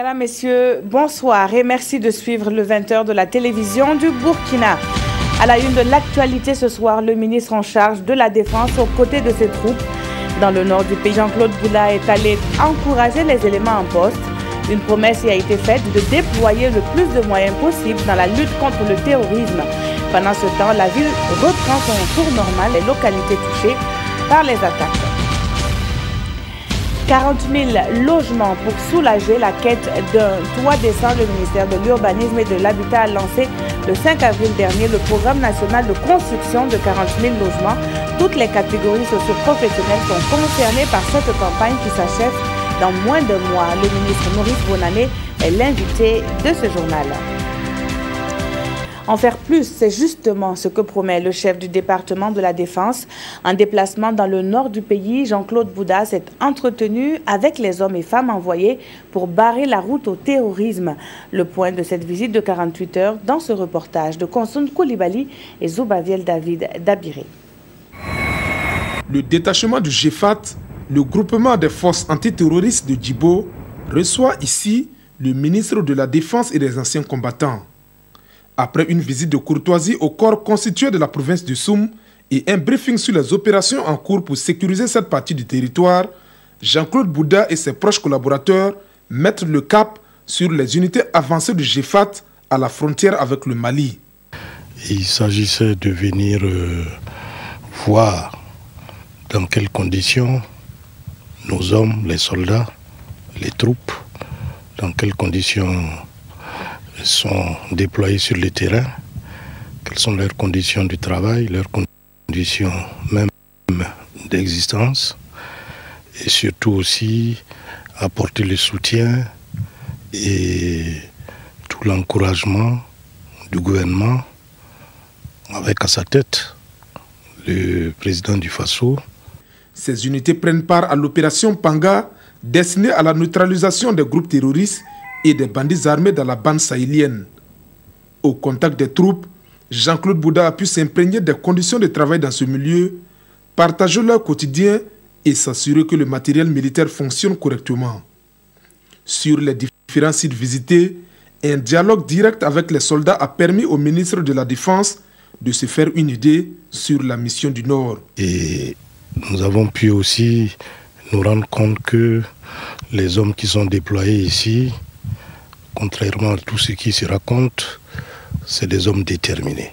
Mesdames, Messieurs, bonsoir et merci de suivre le 20h de la télévision du Burkina. À la une de l'actualité ce soir, le ministre en charge de la Défense aux côtés de ses troupes. Dans le nord du pays, Jean-Claude Bouda est allé encourager les éléments en poste. Une promesse y a été faite de déployer le plus de moyens possible dans la lutte contre le terrorisme. Pendant ce temps, la ville reprend son cours normal, les localités touchées par les attaques. 40 000 logements pour soulager la quête d'un toit décent. Le ministère de l'Urbanisme et de l'Habitat a lancé le 5 avril dernier le programme national de construction de 40 000 logements. Toutes les catégories socio-professionnelles sont concernées par cette campagne qui s'achève dans moins d'un mois. Le ministre Maurice Bonané est l'invité de ce journal. En faire plus, c'est justement ce que promet le chef du département de la Défense. En déplacement dans le nord du pays, Jean-Claude Bouda s'est entretenu avec les hommes et femmes envoyés pour barrer la route au terrorisme. Le point de cette visite de 48 heures dans ce reportage de Konsun Koulibaly et Zoubaviel David Dabiré. Le détachement du GEFAT, le groupement des forces antiterroristes de Djibo, reçoit ici le ministre de la Défense et des anciens combattants. Après une visite de courtoisie au corps constitué de la province du Soum et un briefing sur les opérations en cours pour sécuriser cette partie du territoire, Jean-Claude Bouda et ses proches collaborateurs mettent le cap sur les unités avancées du GEFAT à la frontière avec le Mali. Il s'agissait de venir voir dans quelles conditions nos hommes, les soldats, les troupes, dans quelles conditions sont déployés sur le terrain, quelles sont leurs conditions de travail, leurs conditions même d'existence, et surtout aussi apporter le soutien et tout l'encouragement du gouvernement avec à sa tête le président du Faso. Ces unités prennent part à l'opération Panga destinée à la neutralisation des groupes terroristes et des bandits armés dans la bande sahélienne. Au contact des troupes, Jean-Claude Bouda a pu s'imprégner des conditions de travail dans ce milieu, partager leur quotidien et s'assurer que le matériel militaire fonctionne correctement. Sur les différents sites visités, un dialogue direct avec les soldats a permis au ministre de la Défense de se faire une idée sur la mission du Nord. Et nous avons pu aussi nous rendre compte que les hommes qui sont déployés ici, contrairement à tout ce qui se raconte, c'est des hommes déterminés.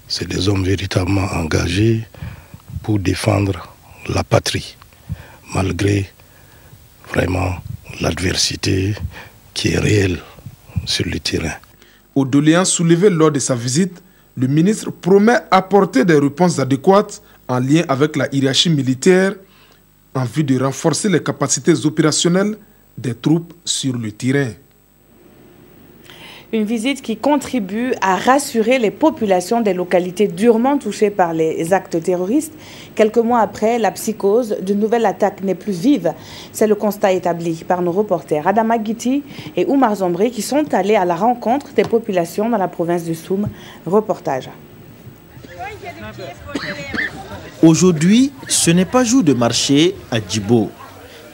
C'est des hommes véritablement engagés pour défendre la patrie, malgré vraiment l'adversité qui est réelle sur le terrain. Aux doléances soulevées lors de sa visite, le ministre promet apporter des réponses adéquates en lien avec la hiérarchie militaire en vue de renforcer les capacités opérationnelles des troupes sur le terrain. Une visite qui contribue à rassurer les populations des localités durement touchées par les actes terroristes. Quelques mois après, la psychose d'une nouvelle attaque n'est plus vive. C'est le constat établi par nos reporters Adama Guiti et Oumar Zombri qui sont allés à la rencontre des populations dans la province du Soum. Reportage. Aujourd'hui, ce n'est pas jour de marché à Djibo.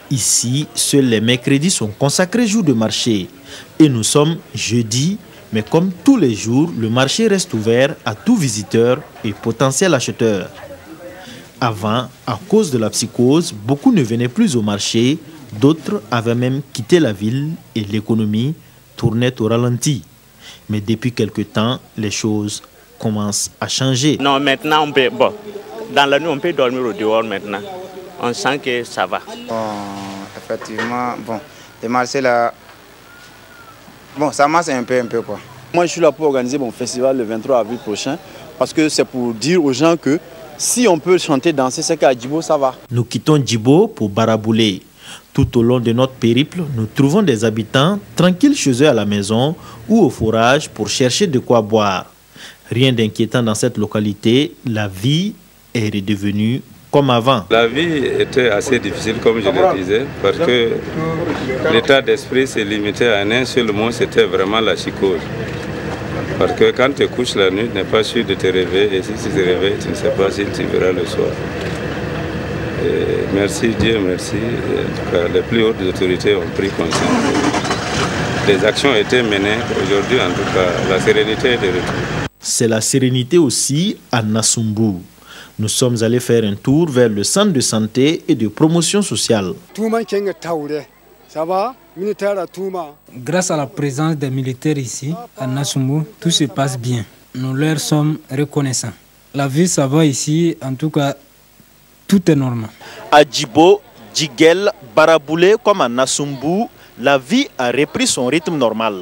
Ici, seuls les mercredis sont consacrés jour de marché. Et nous sommes jeudi, mais comme tous les jours, le marché reste ouvert à tout visiteur et potentiel acheteur. Avant, à cause de la psychose, beaucoup ne venaient plus au marché, d'autres avaient même quitté la ville et l'économie tournait au ralenti. Mais depuis quelque temps, les choses commencent à changer. Non, maintenant, on peut, bon, dans la nuit, on peut dormir au dehors maintenant. On sent que ça va. Bon, effectivement, bon, le marché là, bon, ça marche un peu quoi. Moi, je suis là pour organiser mon festival le 23 avril prochain parce que c'est pour dire aux gens que si on peut chanter, danser, c'est qu'à Djibo, ça va. Nous quittons Djibo pour Baraboulé. Tout au long de notre périple, nous trouvons des habitants tranquilles chez eux à la maison ou au forage pour chercher de quoi boire. Rien d'inquiétant dans cette localité, la vie est redevenue comme avant. La vie était assez difficile, comme je le disais, parce que l'état d'esprit s'est limité à un seul mot, c'était vraiment la psychose. Parce que quand tu couches la nuit, tu n'es pas sûr de te réveiller, et si tu te réveilles, tu ne sais pas si tu verras le soir. Et merci Dieu, merci. En tout cas, les plus hautes autorités ont pris conscience. des actions ont été menées. Aujourd'hui, en tout cas, la sérénité est de retour. C'est la sérénité aussi à Nassumbu. Nous sommes allés faire un tour vers le centre de santé et de promotion sociale. Grâce à la présence des militaires ici, à Nassumbu, tout se passe bien. Nous leur sommes reconnaissants. La vie, ça va ici, en tout cas, tout est normal. À Djibo, Djiguel, Baraboulé comme à Nassumbu, la vie a repris son rythme normal.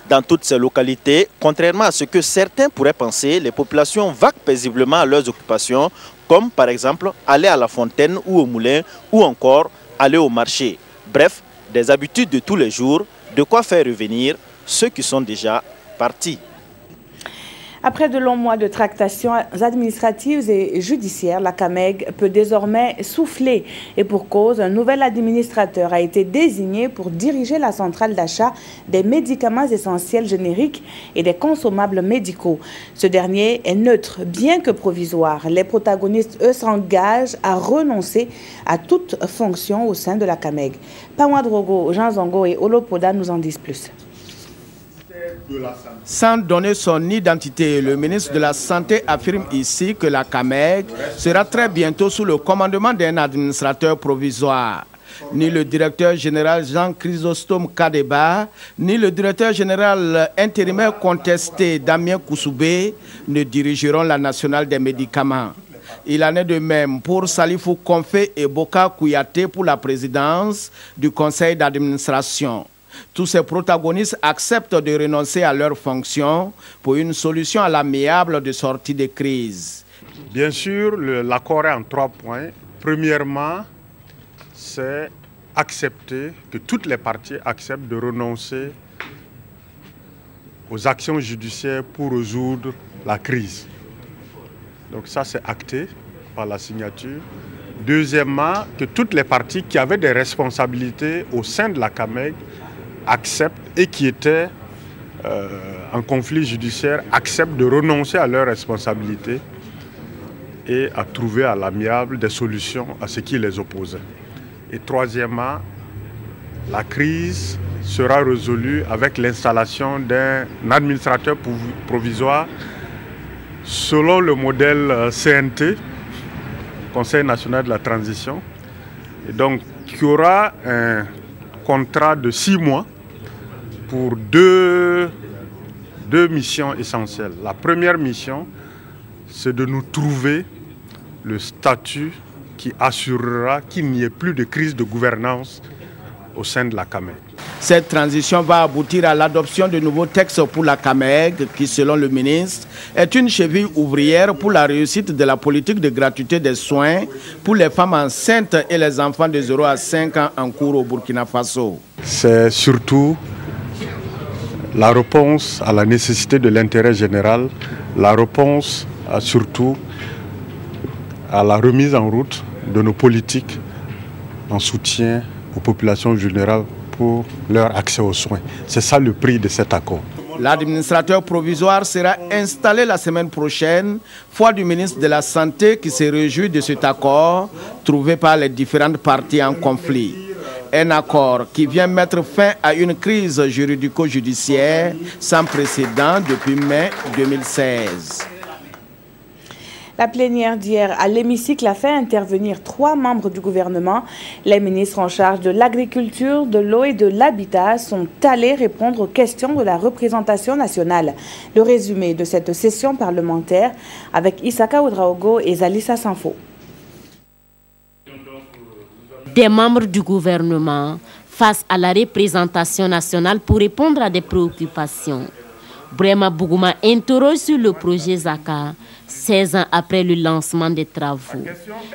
Dans toutes ces localités, contrairement à ce que certains pourraient penser, les populations vaquent paisiblement à leurs occupations, comme par exemple aller à la fontaine ou au moulin, ou encore aller au marché. Bref, des habitudes de tous les jours, de quoi faire revenir ceux qui sont déjà partis. Après de longs mois de tractations administratives et judiciaires, la CAMEG peut désormais souffler. Et pour cause, un nouvel administrateur a été désigné pour diriger la centrale d'achat des médicaments essentiels génériques et des consommables médicaux. Ce dernier est neutre, bien que provisoire. Les protagonistes, eux, s'engagent à renoncer à toute fonction au sein de la CAMEG. Pawa Drogo, Jean Zongo et Olopoda nous en disent plus. Sans donner son identité, le ministre de la Santé affirme ici que la CAMEG sera très bientôt sous le commandement d'un administrateur provisoire. Ni le directeur général Jean Chrysostome Kadeba, ni le directeur général intérimaire contesté Damien Koussoubé ne dirigeront la nationale des médicaments. Il en est de même pour Salifou Konfé et Boka Kouyaté pour la présidence du conseil d'administration. Tous ces protagonistes acceptent de renoncer à leurs fonctions pour une solution à l'amiable de sortie de crise. Bien sûr, l'accord est en 3 points. Premièrement, c'est accepter, que toutes les parties acceptent de renoncer aux actions judiciaires pour résoudre la crise. Donc ça, c'est acté par la signature. Deuxièmement, que toutes les parties qui avaient des responsabilités au sein de la CAMEG acceptent et qui étaient en conflit judiciaire acceptent de renoncer à leurs responsabilités et à trouver à l'amiable des solutions à ce qui les opposait. Et troisièmement, la crise sera résolue avec l'installation d'un administrateur provisoire selon le modèle CNT, Conseil national de la transition, et donc il y aura un contrat de 6 mois pour deux missions essentielles. La première mission, c'est de nous trouver le statut qui assurera qu'il n'y ait plus de crise de gouvernance au sein de la CAMEG. Cette transition va aboutir à l'adoption de nouveaux textes pour la CAMEG qui, selon le ministre, est une cheville ouvrière pour la réussite de la politique de gratuité des soins pour les femmes enceintes et les enfants de 0 à 5 ans en cours au Burkina Faso. C'est surtout la réponse à la nécessité de l'intérêt général, la réponse surtout à la remise en route de nos politiques en soutien aux populations vulnérables pour leur accès aux soins. C'est ça le prix de cet accord. L'administrateur provisoire sera installé la semaine prochaine, foi du ministre de la Santé qui se réjouit de cet accord trouvé par les différentes parties en conflit. Un accord qui vient mettre fin à une crise juridico-judiciaire sans précédent depuis mai 2016. La plénière d'hier à l'hémicycle a fait intervenir 3 membres du gouvernement. Les ministres en charge de l'agriculture, de l'eau et de l'habitat sont allés répondre aux questions de la représentation nationale. Le résumé de cette session parlementaire avec Isaka Oudraogo et Zalissa Sanfo. Des membres du gouvernement face à la représentation nationale pour répondre à des préoccupations. Brema Bougouma interroge sur le projet Zaka, 16 ans après le lancement des travaux.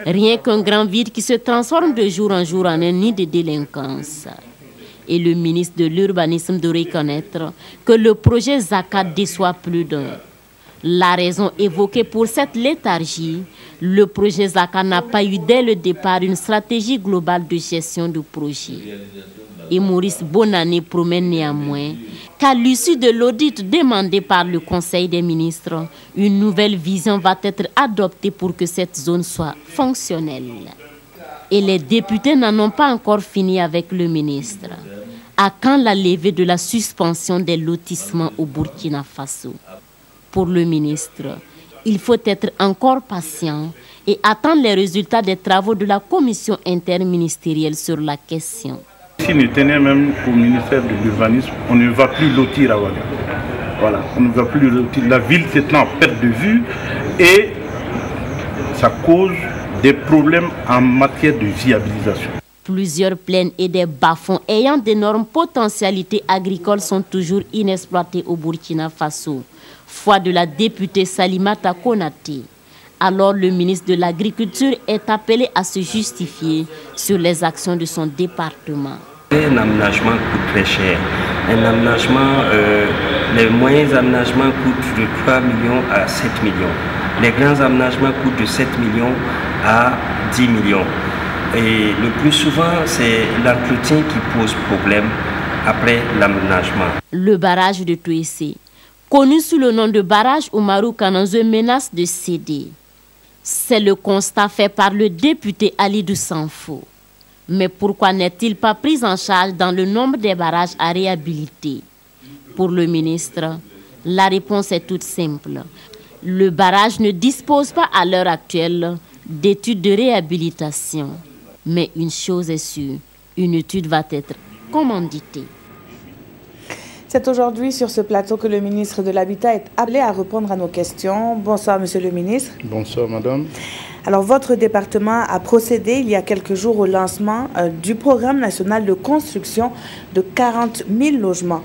Rien qu'un grand vide qui se transforme de jour en jour en un nid de délinquance. Et le ministre de l'Urbanisme de reconnaître que le projet Zaka déçoit plus d'un. La raison évoquée pour cette léthargie, le projet Zaka n'a pas eu dès le départ une stratégie globale de gestion du projet. Et Maurice Bonani promet néanmoins qu'à l'issue de l'audit demandé par le Conseil des ministres, une nouvelle vision va être adoptée pour que cette zone soit fonctionnelle. Et les députés n'en ont pas encore fini avec le ministre. À quand la levée de la suspension des lotissements au Burkina Faso? Pour le ministre, il faut être encore patient et attendre les résultats des travaux de la commission interministérielle sur la question. Si nous tenions même au ministère de l'Urbanisme, on ne va plus lotir à Ouaga. Voilà, on ne va plus lotir. La ville s'est en perte de vue et ça cause des problèmes en matière de viabilisation. Plusieurs plaines et des bas-fonds ayant d'énormes potentialités agricoles sont toujours inexploités au Burkina Faso. Foi de la députée Salimata Konaté. Alors le ministre de l'Agriculture est appelé à se justifier sur les actions de son département. Un aménagement coûte très cher. Un aménagement, les moyens aménagements coûtent de 3 millions à 7 millions. Les grands aménagements coûtent de 7 millions à 10 millions. Et le plus souvent, c'est l'entretien qui pose problème après l'aménagement. Le barrage de Touessé, connu sous le nom de barrage Oumarou Kananzo, menace de céder. C'est le constat fait par le député Alidou Sanfo. Mais pourquoi n'est-il pas pris en charge dans le nombre des barrages à réhabiliter? Pour le ministre, la réponse est toute simple. Le barrage ne dispose pas à l'heure actuelle d'études de réhabilitation. Mais une chose est sûre, une étude va être commanditée. C'est aujourd'hui sur ce plateau que le ministre de l'Habitat est appelé à répondre à nos questions. Bonsoir, monsieur le ministre. Bonsoir, madame. Alors, votre département a procédé il y a quelques jours au lancement du programme national de construction de 40 000 logements.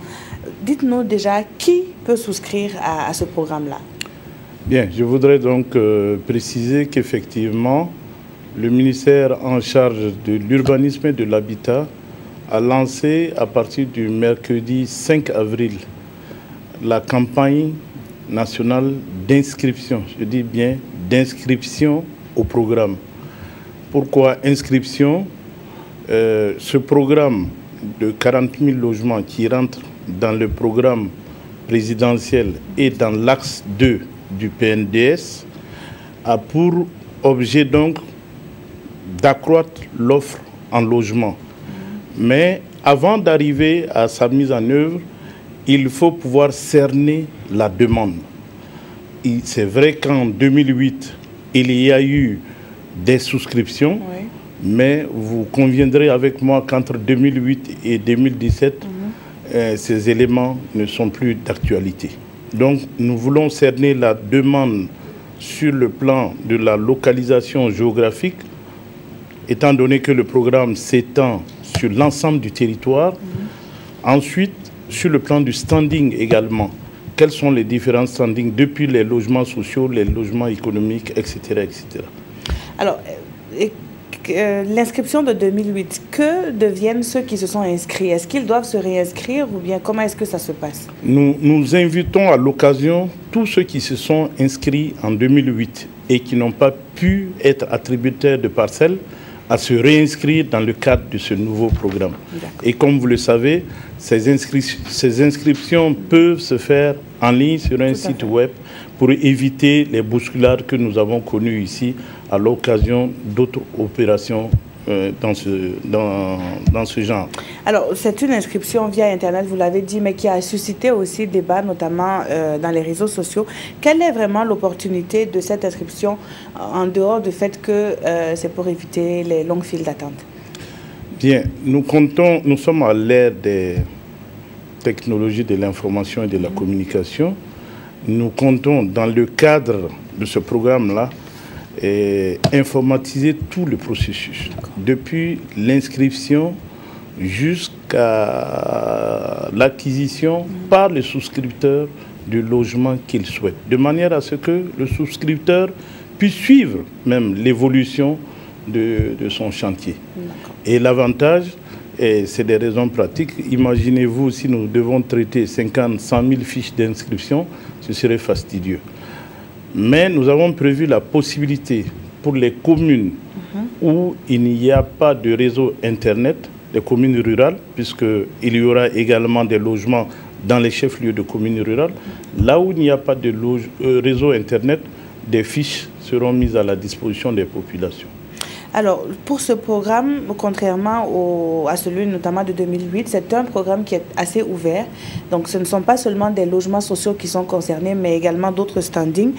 Dites-nous déjà qui peut souscrire à ce programme-là. Bien, je voudrais donc préciser qu'effectivement, le ministère en charge de l'urbanisme et de l'habitat a lancé à partir du mercredi 5 avril la campagne nationale d'inscription, je dis bien d'inscription au programme. Pourquoi inscription? Ce programme de 40 000 logements qui rentre dans le programme présidentiel et dans l'axe 2 du PNDS a pour objet donc d'accroître l'offre en logement. Mais avant d'arriver à sa mise en œuvre, il faut pouvoir cerner la demande. C'est vrai qu'en 2008, il y a eu des souscriptions, oui, mais vous conviendrez avec moi qu'entre 2008 et 2017, ces éléments ne sont plus d'actualité. Donc nous voulons cerner la demande sur le plan de la localisation géographique, étant donné que le programme s'étend sur l'ensemble du territoire. Ensuite, sur le plan du standing également, quels sont les différents standings depuis les logements sociaux, les logements économiques, etc. etc. Alors, l'inscription de 2008, que deviennent ceux qui se sont inscrits? Est-ce qu'ils doivent se réinscrire ou bien comment est-ce que ça se passe? Nous invitons à l'occasion tous ceux qui se sont inscrits en 2008 et qui n'ont pas pu être attributaires de parcelles à se réinscrire dans le cadre de ce nouveau programme. Et comme vous le savez, ces inscriptions peuvent se faire en ligne sur un site web pour éviter les bousculades que nous avons connues ici à l'occasion d'autres opérations dans ce genre. Alors, c'est une inscription via Internet, vous l'avez dit, mais qui a suscité aussi débat, notamment dans les réseaux sociaux. Quelle est vraiment l'opportunité de cette inscription, en dehors du fait que c'est pour éviter les longues files d'attente? Bien, nous sommes à l'ère des technologies de l'information et de la communication. Nous comptons, dans le cadre de ce programme-là, informatiser tout le processus, depuis l'inscription jusqu'à l'acquisition par le souscripteur du logement qu'il souhaite, de manière à ce que le souscripteur puisse suivre même l'évolution de son chantier. Et l'avantage, c'est des raisons pratiques. Imaginez-vous, si nous devons traiter 50, 100 000 fiches d'inscription, ce serait fastidieux. Mais nous avons prévu la possibilité pour les communes où il n'y a pas de réseau Internet, les communes rurales, puisqu'il y aura également des logements dans les chefs-lieux de communes rurales. Là où il n'y a pas de réseau Internet, des fiches seront mises à la disposition des populations. Alors, pour ce programme, contrairement à celui notamment de 2008, c'est un programme qui est assez ouvert. Donc, ce ne sont pas seulement des logements sociaux qui sont concernés, mais également d'autres standings.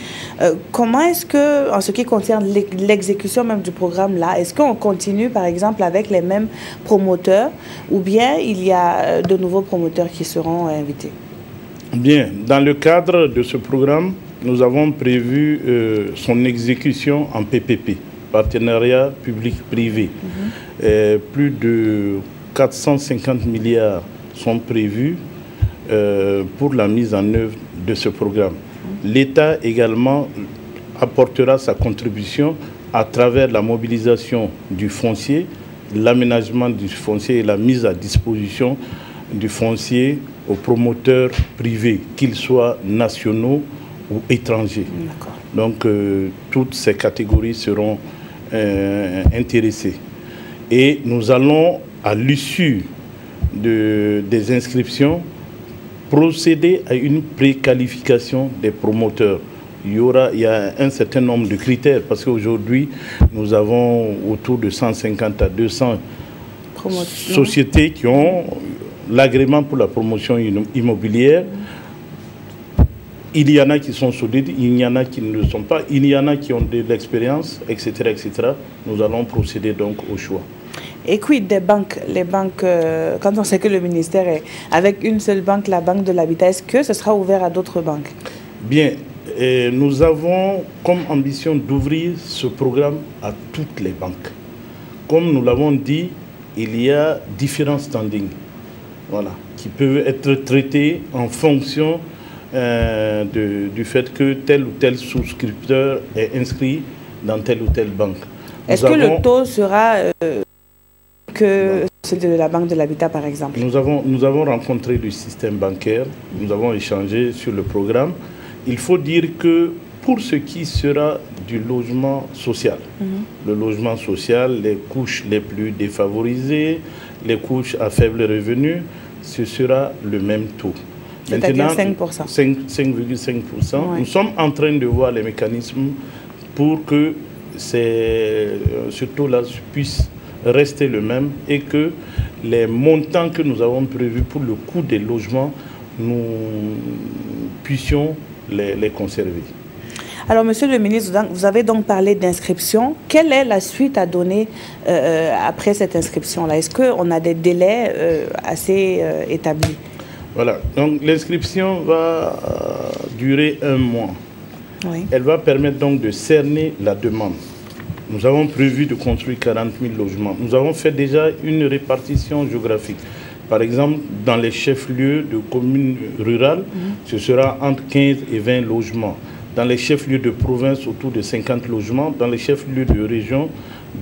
Comment est-ce que, en ce qui concerne l'exécution même du programme-là, est-ce qu'on continue, par exemple, avec les mêmes promoteurs ou bien il y a de nouveaux promoteurs qui seront invités? Bien, dans le cadre de ce programme, nous avons prévu son exécution en PPP. Partenariat public-privé. Plus de 450 milliards sont prévus pour la mise en œuvre de ce programme. L'État également apportera sa contribution à travers la mobilisation du foncier, l'aménagement du foncier et la mise à disposition du foncier aux promoteurs privés, qu'ils soient nationaux ou étrangers. Donc toutes ces catégories seront intéressés. Et nous allons, à l'issue des inscriptions, procéder à une préqualification des promoteurs. Il y a un certain nombre de critères, parce qu'aujourd'hui, nous avons autour de 150 à 200 sociétés qui ont l'agrément pour la promotion immobilière. Il y en a qui sont solides, il y en a qui ne le sont pas, il y en a qui ont de l'expérience, etc., etc. Nous allons procéder donc au choix. Et quid des banques? Les banques, quand on sait que le ministère est avec une seule banque, la Banque de l'Habitat, est-ce que ce sera ouvert à d'autres banques? Bien, nous avons comme ambition d'ouvrir ce programme à toutes les banques. Comme nous l'avons dit, il y a différents standings, voilà, qui peuvent être traités en fonction du fait que tel ou tel souscripteur est inscrit dans telle ou telle banque. Est-ce que le taux sera que celui de la Banque de l'Habitat, par exemple? Nous avons rencontré le système bancaire, nous avons échangé sur le programme. Il faut dire que pour ce qui sera du logement social, le logement social, les couches les plus défavorisées, les couches à faible revenu, ce sera le même taux. C'est-à-dire 5%. 5,5%. Ouais. Nous sommes en train de voir les mécanismes pour que ce taux-là puisse rester le même et que les montants que nous avons prévus pour le coût des logements, nous puissions les conserver. Alors, Monsieur le ministre, vous avez donc parlé d'inscription. Quelle est la suite à donner après cette inscription-là? Est-ce qu'on a des délais assez établis? Voilà, donc l'inscription va durer 1 mois. Oui. Elle va permettre donc de cerner la demande. Nous avons prévu de construire 40 000 logements. Nous avons fait déjà une répartition géographique. Par exemple, dans les chefs-lieux de communes rurales, ce sera entre 15 et 20 logements. Dans les chefs-lieux de province, autour de 50 logements. Dans les chefs-lieux de région,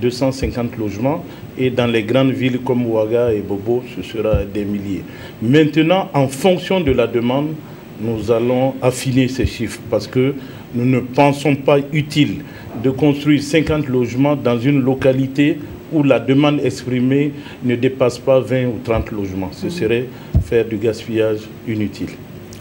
250 logements. Et dans les grandes villes comme Ouaga et Bobo, ce sera des milliers. Maintenant, en fonction de la demande, nous allons affiner ces chiffres parce que nous ne pensons pas utile de construire 50 logements dans une localité où la demande exprimée ne dépasse pas 20 ou 30 logements. Ce serait faire du gaspillage inutile.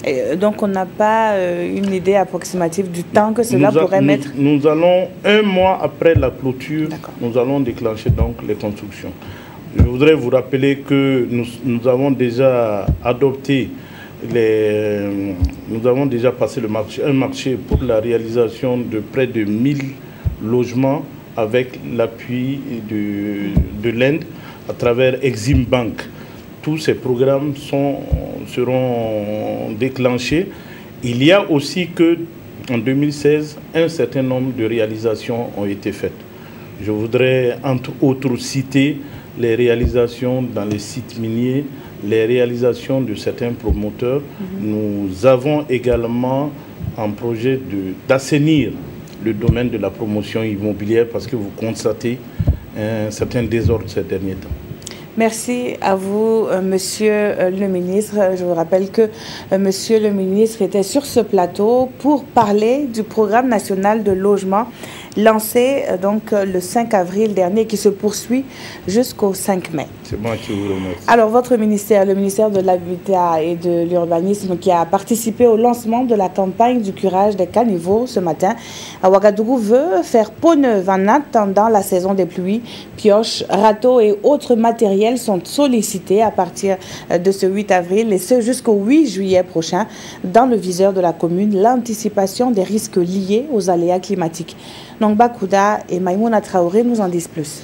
Et donc on n'a pas une idée approximative du temps que cela pourrait mettre? Nous allons, 1 mois après la clôture, nous allons déclencher donc les constructions. Je voudrais vous rappeler que nous avons déjà adopté nous avons déjà passé un marché pour la réalisation de près de 1000 logements avec l'appui de l'Inde à travers Exim Bank. Tous ces programmes seront déclenchés. Il y a aussi que en 2016, un certain nombre de réalisations ont été faites. Je voudrais entre autres citer les réalisations dans les sites miniers, les réalisations de certains promoteurs. Nous avons également un projet d'assainir le domaine de la promotion immobilière parce que vous constatez un certain désordre ces derniers temps. Merci à vous, Monsieur le ministre. Je vous rappelle que Monsieur le ministre était sur ce plateau pour parler du programme national de logement lancé donc le 5 avril dernier qui se poursuit jusqu'au 5 mai. C'est moi qui vous remercie. Alors votre ministère, le ministère de l'Habitat et de l'Urbanisme qui a participé au lancement de la campagne du curage des caniveaux ce matin à Ouagadougou veut faire peau neuve en attendant la saison des pluies. Pioches, râteaux et autres matériels sont sollicités à partir de ce 8 avril et ce jusqu'au 8 juillet prochain dans le viseur de la commune, l'anticipation des risques liés aux aléas climatiques. Donc Bakouda et Maïmouna Traoré nous en disent plus.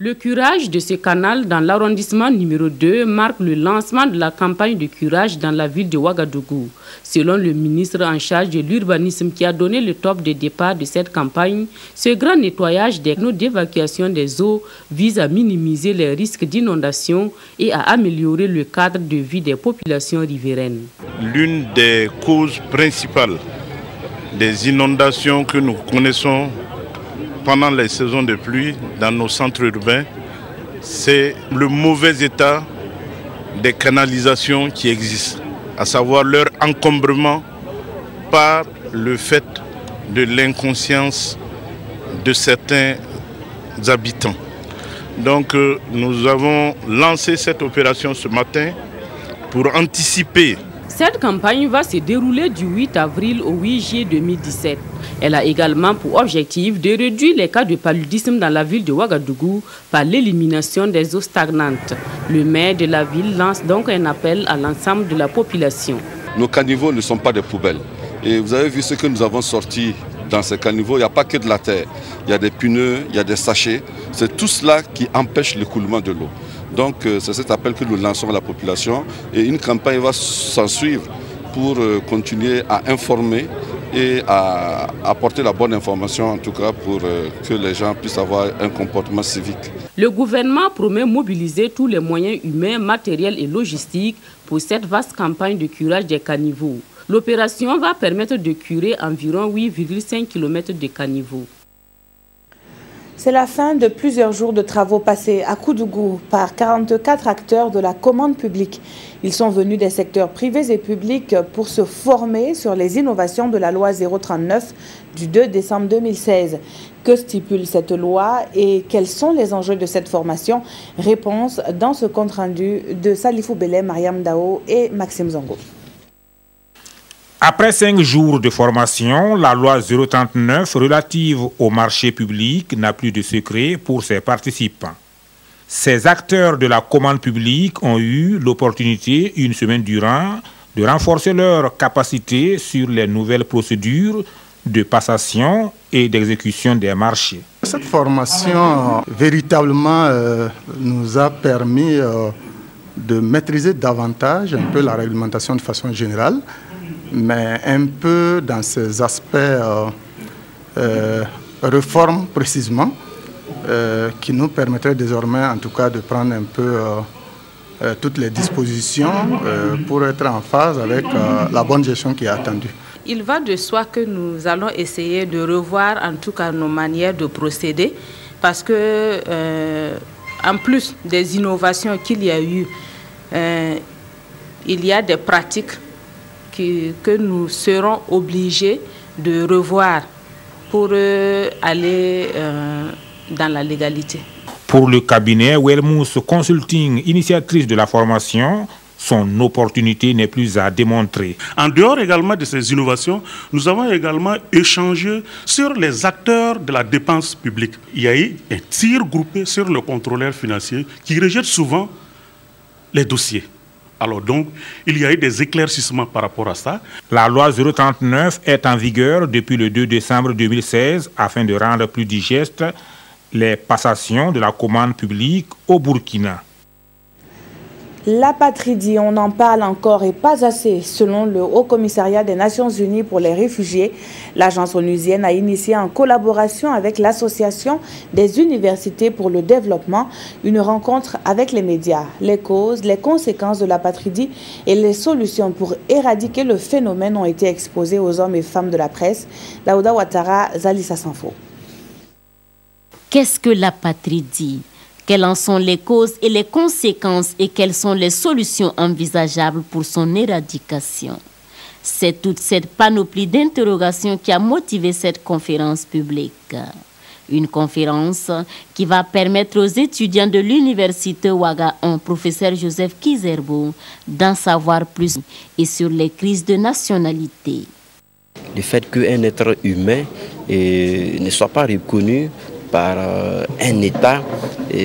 Le curage de ce canal dans l'arrondissement numéro 2 marque le lancement de la campagne de curage dans la ville de Ouagadougou. Selon le ministre en charge de l'urbanisme qui a donné le top de départ de cette campagne, ce grand nettoyage des canaux d'évacuation des eaux vise à minimiser les risques d'inondation et à améliorer le cadre de vie des populations riveraines. L'une des causes principales des inondations que nous connaissons pendant les saisons de pluie dans nos centres urbains, c'est le mauvais état des canalisations qui existent, à savoir leur encombrement par le fait de l'inconscience de certains habitants. Donc nous avons lancé cette opération ce matin pour anticiper. Cette campagne va se dérouler du 8 avril au 8 juillet 2017. Elle a également pour objectif de réduire les cas de paludisme dans la ville de Ouagadougou par l'élimination des eaux stagnantes. Le maire de la ville lance donc un appel à l'ensemble de la population. Nos caniveaux ne sont pas des poubelles. Et vous avez vu ce que nous avons sorti dans ces caniveaux. Il n'y a pas que de la terre. Il y a des pneus, il y a des sachets. C'est tout cela qui empêche l'écoulement de l'eau. Donc c'est cet appel que nous lançons à la population et une campagne va s'en suivre pour continuer à informer et à apporter la bonne information en tout cas pour que les gens puissent avoir un comportement civique. Le gouvernement promet mobiliser tous les moyens humains, matériels et logistiques pour cette vaste campagne de curage des caniveaux. L'opération va permettre de curer environ 8,5 km de caniveaux. C'est la fin de plusieurs jours de travaux passés à Koudougou par 44 acteurs de la commande publique. Ils sont venus des secteurs privés et publics pour se former sur les innovations de la loi 039 du 2 décembre 2016. Que stipule cette loi et quels sont les enjeux de cette formation? Réponse dans ce compte-rendu de Salifou Belé, Mariam Dao et Maxime Zongo. Après 5 jours de formation, la loi 039 relative au marché public n'a plus de secret pour ses participants. Ces acteurs de la commande publique ont eu l'opportunité, une semaine durant, de renforcer leur capacité sur les nouvelles procédures de passation et d'exécution des marchés. Cette formation véritablement nous a permis de maîtriser davantage un peu la réglementation de façon générale, mais un peu dans ces aspects réformes précisément, qui nous permettraient désormais en tout cas de prendre un peu toutes les dispositions pour être en phase avec la bonne gestion qui est attendue. Il va de soi que nous allons essayer de revoir en tout cas nos manières de procéder parce que en plus des innovations qu'il y a eu, il y a des pratiques que nous serons obligés de revoir pour aller dans la légalité. Pour le cabinet Wellmouth Consulting, initiatrice de la formation, son opportunité n'est plus à démontrer. En dehors également de ces innovations, nous avons également échangé sur les acteurs de la dépense publique. Il y a eu un tir groupé sur le contrôleur financier qui rejette souvent les dossiers. Alors donc, il y a eu des éclaircissements par rapport à ça. La loi 039 est en vigueur depuis le 2 décembre 2016 afin de rendre plus digeste les passations de la commande publique au Burkina. L'apatridie, on en parle encore et pas assez. Selon le Haut Commissariat des Nations Unies pour les réfugiés, l'agence onusienne a initié en collaboration avec l'Association des universités pour le développement une rencontre avec les médias. Les causes, les conséquences de l'apatridie et les solutions pour éradiquer le phénomène ont été exposées aux hommes et femmes de la presse. Daouda Ouattara, Zalissa Sanfo. Qu'est-ce que l'apatridie ? Quelles en sont les causes et les conséquences et quelles sont les solutions envisageables pour son éradication? C'est toute cette panoplie d'interrogations qui a motivé cette conférence publique. Une conférence qui va permettre aux étudiants de l'université Ouaga 1, professeur Joseph Kizerbo, d'en savoir plus et sur les crises de nationalité. Le fait qu'un être humain ne soit pas reconnu par un État,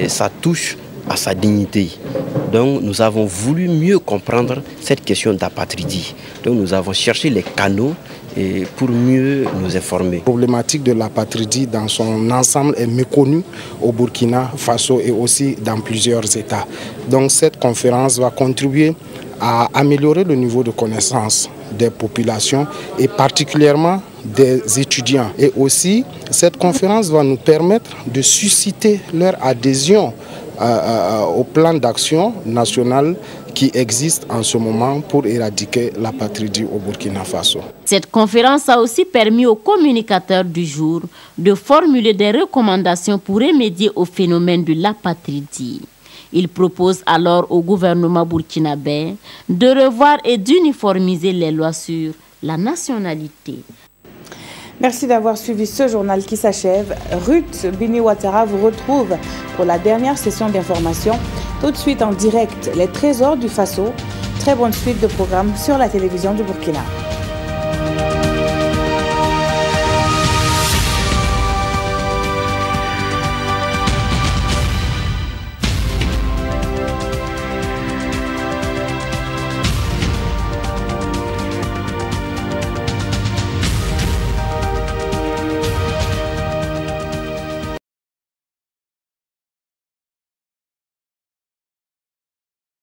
ça touche à sa dignité. Donc nous avons voulu mieux comprendre cette question d'apatridie. Donc nous avons cherché les canaux pour mieux nous informer. La problématique de l'apatridie dans son ensemble est méconnue au Burkina Faso et aussi dans plusieurs États. Donc cette conférence va contribuer à améliorer le niveau de connaissance des populations et particulièrement des étudiants. Et aussi, cette conférence va nous permettre de susciter leur adhésion au plan d'action national qui existe en ce moment pour éradiquer l'apatridie au Burkina Faso. Cette conférence a aussi permis aux communicateurs du jour de formuler des recommandations pour remédier au phénomène de l'apatridie. Il propose alors au gouvernement burkinabé de revoir et d'uniformiser les lois sur la nationalité. Merci d'avoir suivi ce journal qui s'achève. Ruth Bini Ouattara vous retrouve pour la dernière session d'information. Tout de suite en direct, les trésors du Faso. Très bonne suite de programmes sur la télévision du Burkina.